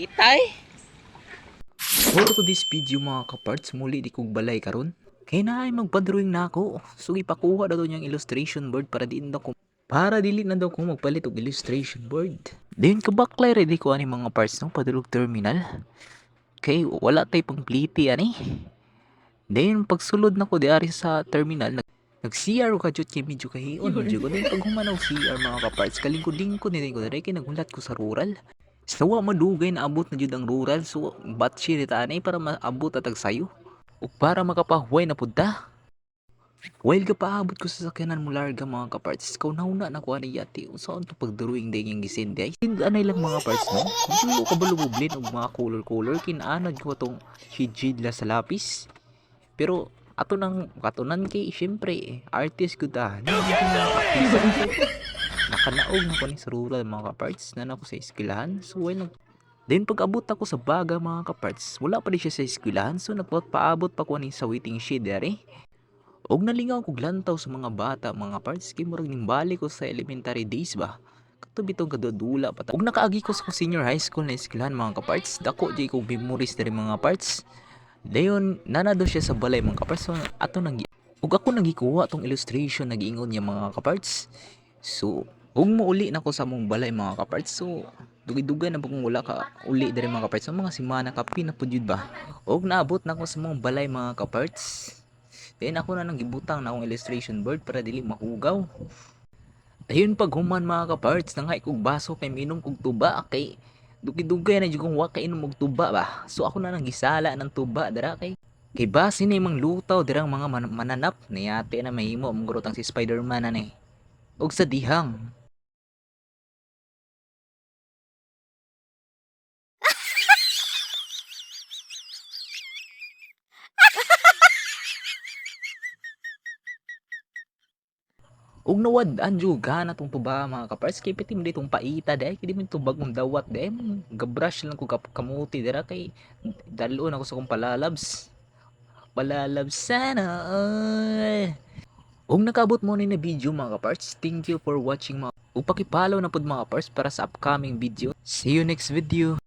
Itay? For to this video mga kaparts, muli di kong balay karon. Kaya na ay magpa-drawing na ako. So ipakuha na daw niyang illustration board para dili na daw ko magpalit og illustration board. Then kabaklay ready ko ani mga parts no padulog terminal. Kay wala tay pang pliti ani. Then pagsulod na ko diari sa terminal nag-CR ka jud kay medyo kahiyon medyo ko din pag humanaw CR mga kaparts kalingkod-lingkod ni ko diri kay nagulat ko sa rural. So wa madugay na abot na jud ang rural so batsi ni tanay para maabot atag sayo ug para makapahuway na pud ta. While kapaabot ko sa sakyanan mo larga mga kaparts ikaw nauna na ko ani yati unsaon to pagdrawing day yung gisindi ay anay lang mga parts no kung kabalubublin og mga color kinaanad ko tong hijid la sa lapis pero ato nang katunan kay syempre artist gud ta nakanaog na ko ni sa rural mga kaparts na nako sa eskwelahan so while then pag abot ako sa baga mga kaparts wala pa di siya sa eskwelahan so nagpaabot pa ko ni sa waiting shed dere og nalingaw kog lantaw sa mga bata mga parts kay murag nimbalik ko sa elementary days ba kato bitong kadudula pa ta ug nakaagi ko sa senior high school na eskwelahan mga kaparts dako di ko memories dere mga parts dayon nanado siya sa balay mga kaparts so ato nang ug ako nagikuha tong illustration nagiingon niya mga kaparts so ug muuli na ko sa mong balay mga kaparts so dugay-dugay na kung wala ka uli diri mga kaparts so mga semana kapi na pud jud ba ug naabot na ko sa mong balay mga kaparts then ako na nang gibutang na akong illustration board para dili mahugaw. Ayun pag human mga kaparts nangay kog baso kay minom kog tuba kay dugay-dugay na jud kong wa kainom og tuba ba. So ako na nang gisala ng tuba dira kay base ni mang lutaw dirang mga mananap niyate na mahimo ang gurutang si Spider-Man ani. Og sa dihang ug nawad-an jud gana tong tuba mga kaparts kay piti mo ditong paita dai kay di man tubag mong dawat dai gabrush lang ko kamuti dira kay dalon ako sa kong palalabs sana all. Ug nakabot mo ni na video mga kaparts thank you for watching mga ug pakipollow na pud mga kaparts para sa upcoming video see you next video.